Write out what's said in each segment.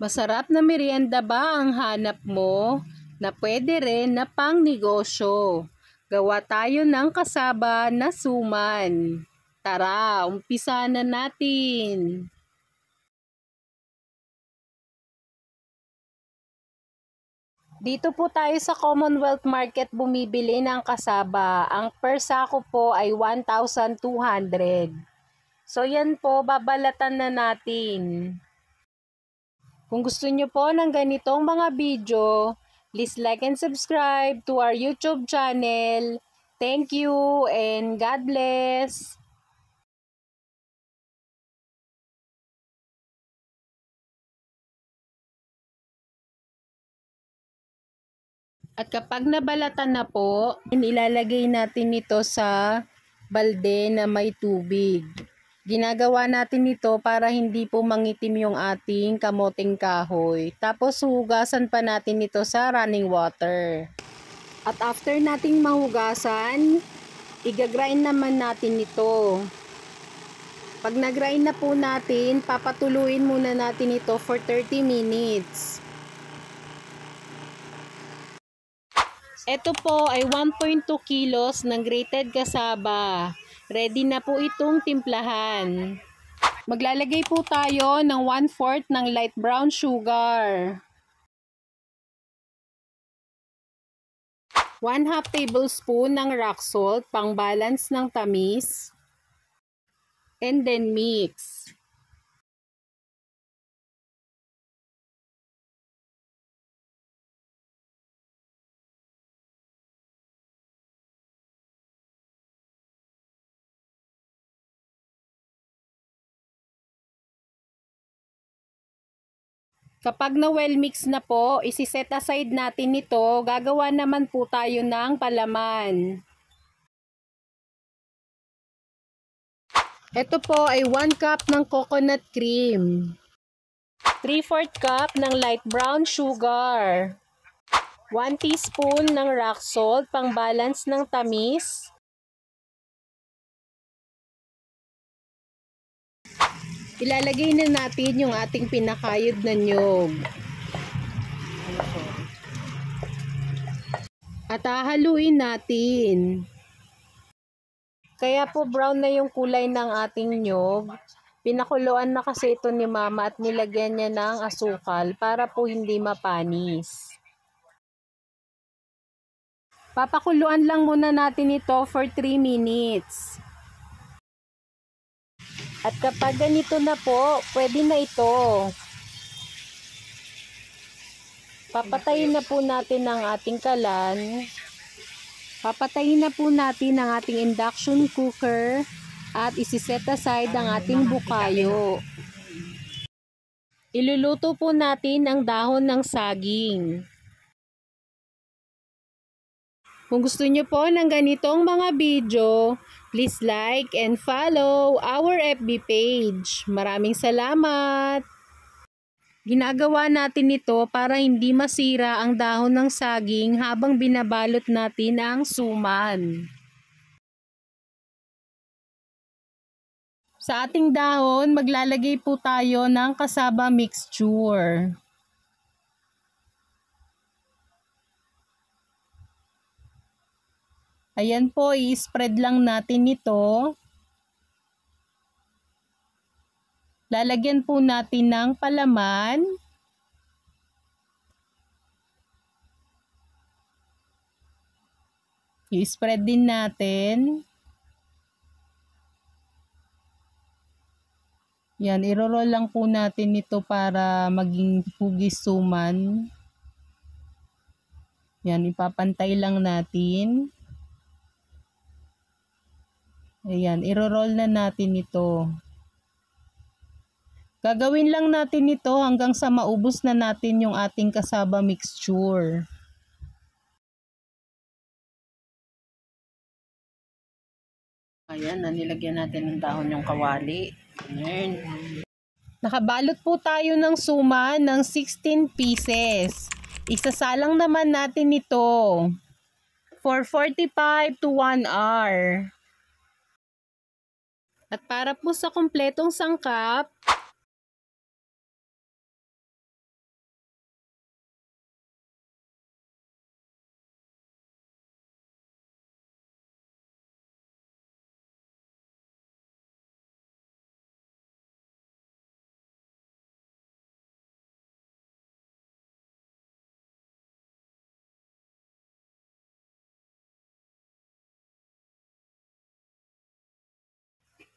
Masarap na merienda ba ang hanap mo na pwede rin na pang negosyo? Gawa tayo ng kasaba na suman. Tara, umpisa na natin. Dito po tayo sa Commonwealth Market bumibili ng kasaba. Ang per sako po ay 1,200. So yan po, babalatan na natin. Kung gusto nyo po ng ganitong mga video, please like and subscribe to our YouTube channel. Thank you and God bless! At kapag nabalatan na po, ilalagay natin ito sa balde na may tubig. Ginagawa natin ito para hindi po mangitim yung ating kamoting kahoy. Tapos hugasan pa natin ito sa running water. At after nating mahugasan, igagrind naman natin ito. Pag nagrind na po natin, papatuluin muna natin ito for 30 minutes. Ito po ay 1.2 kilos ng grated cassava. Ready na po itong timplahan. Maglalagay po tayo ng 1/4 ng light brown sugar. 1/2 tablespoon ng rock salt pang balance ng tamis. And then mix. Kapag na well mix na po, isi-set aside natin ito. Gagawa naman po tayo ng palaman. Ito po ay 1 cup ng coconut cream. 3/4 cup ng light brown sugar. 1 teaspoon ng rock salt pang balance ng tamis. Ilalagay na natin yung ating pinakayod na niyog. At hahaluin natin. Kaya po brown na yung kulay ng ating niyog. Pinakuluan na kasi ito ni Mama at nilagyan niya ng asukal para po hindi mapanis. Papakuluan lang muna natin ito for 3 minutes. At kapag ganito na po, pwede na ito. Papatayin na po natin ang ating kalan. Papatayin na po natin ang ating induction cooker at isi-set aside ang ating bukayo. Iluluto po natin ang dahon ng saging. Kung gusto nyo po ng ganitong mga video, please like and follow our FB page. Maraming salamat! Ginagawa natin ito para hindi masira ang dahon ng saging habang binabalot natin ang suman. Sa ating dahon, maglalagay po tayo ng cassava mixture. Ayan po, i-spread lang natin ito. Lalagyan po natin ng palaman. I-spread din natin. Yan, iro-roll lang po natin ito para maging hugis suman. Yan, ipapantay lang natin. Ayan, iro-roll na natin ito. Gagawin lang natin ito hanggang sa maubos na natin yung ating cassava mixture. Ayan, nilagyan natin ng dahon yung kawali. Ayan. Nakabalot po tayo ng suman ng 16 pieces. Isasalang naman natin ito for 45 to 1 hour. At para po sa kumpletong sangkap,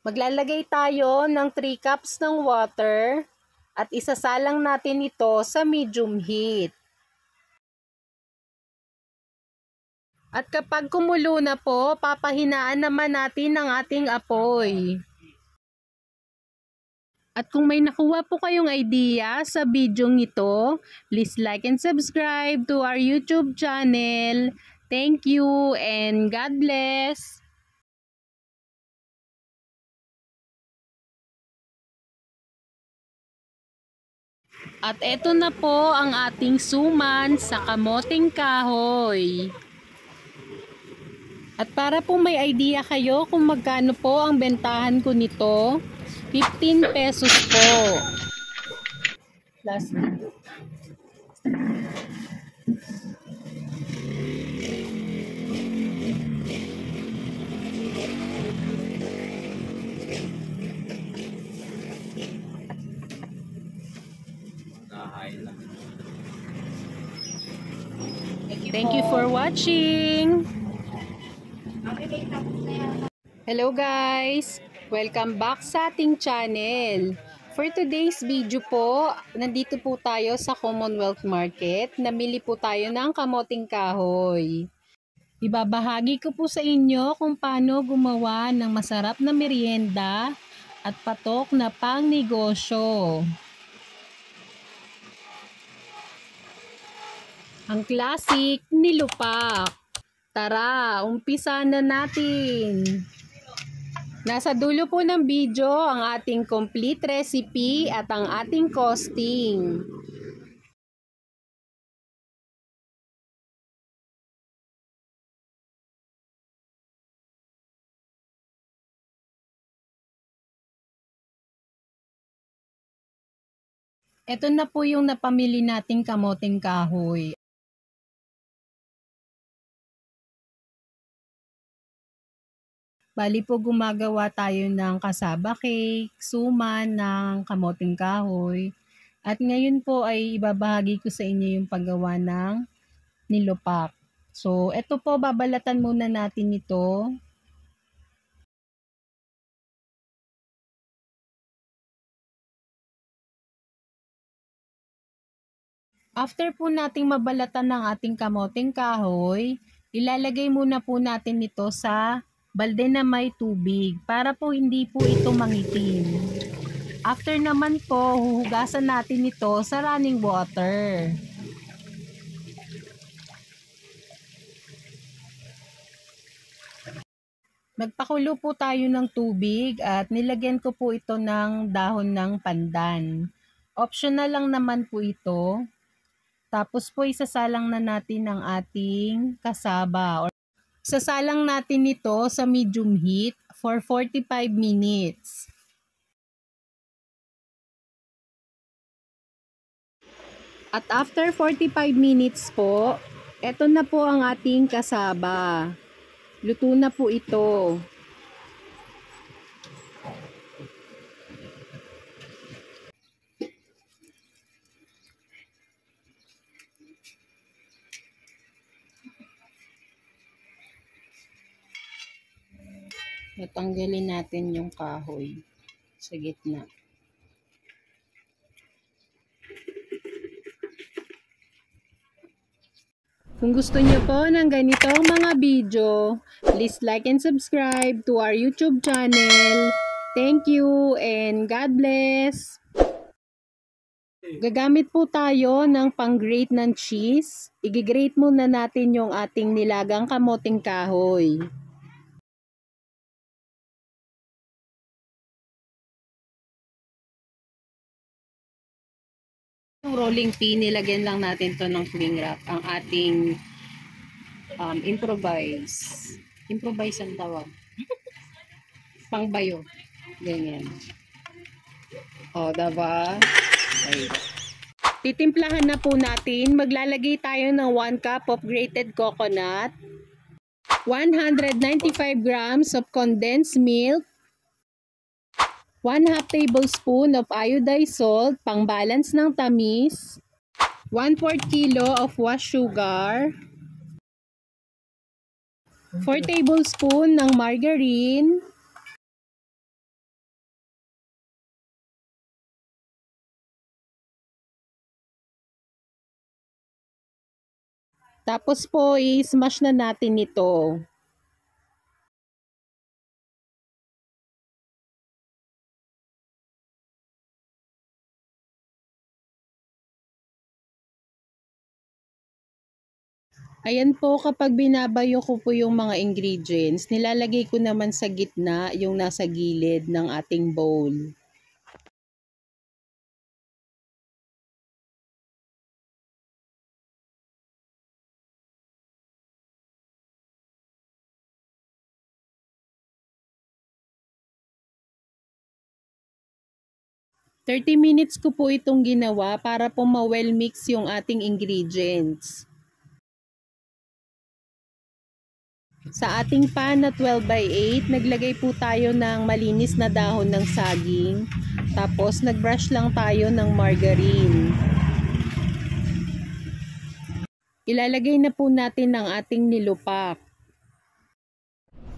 Maglalagay tayo ng 3 cups ng water at isasalang natin ito sa medium heat. At kapag kumulo na po, papahinaan naman natin ang ating apoy. At kung may nakuha po kayong idea sa video ito, please like and subscribe to our YouTube channel. Thank you and God bless! At eto na po ang ating suman sa kamoting kahoy. At para po may idea kayo kung magkano po ang bentahan ko nito, 15 pesos po. Plastic. Thank you for watching. Hello guys! Welcome back sa ating channel. For today's video po, nandito po tayo sa Commonwealth Market. Namili po tayo ng kamoting kahoy. Ibabahagi ko po sa inyo kung paano gumawa ng masarap na merienda at patok na pangnegosyo. Ang classic nilupak. Tara, umpisa na natin. Nasa dulo po ng video ang ating complete recipe at ang ating costing. Ito na po yung napamili nating kamoting kahoy. Bali po gumagawa tayo ng kasaba cake, suman ng kamoting kahoy. At ngayon po ay ibabahagi ko sa inyo yung paggawa ng nilupak. So, ito po babalatan muna natin ito. After po nating mabalatan ng ating kamoting kahoy, ilalagay muna po natin ito sa balde na may tubig para po hindi po ito mangitim. After naman po, huhugasan natin ito sa running water. Nagpakulo po tayo ng tubig at nilagyan ko po ito ng dahon ng pandan. Optional lang naman po ito. Tapos po isasalang na natin ang ating kasaba. Sasalang natin ito sa medium heat for 45 minutes. At after 45 minutes po, eto na po ang ating kasaba. Luto na po ito. Natanggalin natin yung kahoy sa gitna. Kung gusto niyo po ng ganitong mga video, please like and subscribe to our YouTube channel. Thank you and God bless! Gagamit po tayo ng pang-grate ng cheese. I-grate muna natin yung ating nilagang kamoting kahoy. Yung rolling pin, nilagyan lang natin to ng cling wrap. Ang ating improvise. Improvise ang tawag. Pangbayo. Ganyan. O, diba? Okay. Titimplahan na po natin. Maglalagay tayo ng 1 cup of grated coconut, 195 grams of condensed milk, 1/2 tablespoon of iodized salt, pang balance ng tamis, 1/4 kilo of washed sugar, 4 tablespoon ng margarine, Tapos po, i-smash na natin ito. Ayan po, kapag binabayo ko po yung mga ingredients, nilalagay ko naman sa gitna yung nasa gilid ng ating bowl. Thirty minutes ko po itong ginawa para po ma-well mix yung ating ingredients. Sa ating pan na 12x8, naglagay po tayo ng malinis na dahon ng saging. Tapos nagbrush lang tayo ng margarine. Ilalagay na po natin ang ating nilupak.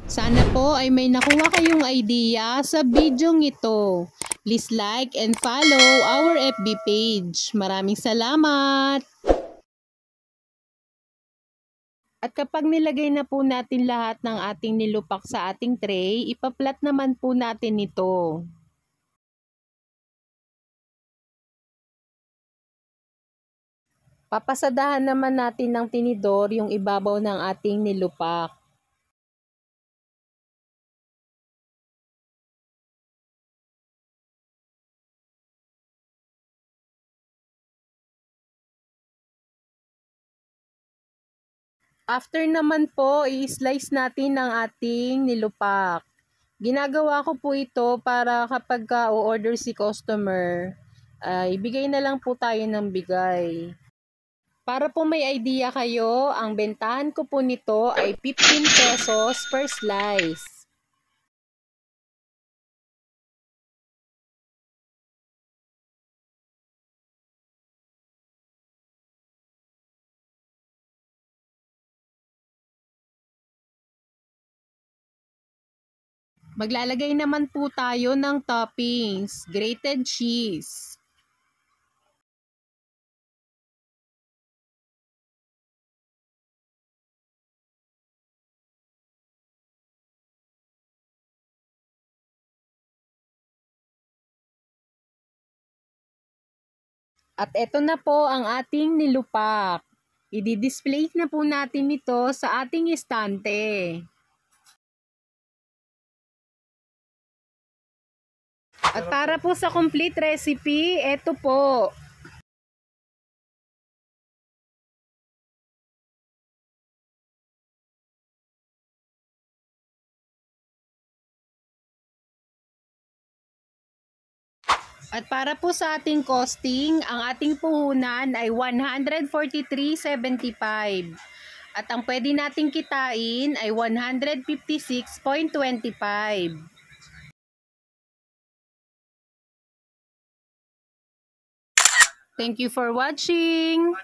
Sana po ay may nakuha kayong idea sa bidyong ito. Please like and follow our FB page. Maraming salamat! At kapag nilagay na po natin lahat ng ating nilupak sa ating tray, ipaplat naman po natin ito. Papasadahan naman natin ng tinidor yung ibabaw ng ating nilupak. After naman po, i-slice natin ang ating nilupak. Ginagawa ko po ito para kapag o-order si customer, ibigay na lang po tayo ng bigay. Para po may idea kayo, ang bentahan ko po nito ay 15 pesos per slice. Maglalagay naman po tayo ng toppings, grated cheese. At eto na po ang ating nilupak. I-display na po natin ito sa ating estante. At para po sa complete recipe, eto po. At para po sa ating costing, ang ating puhunan ay 143.75. At ang pwede nating kitain ay 156.25. Thank you for watching!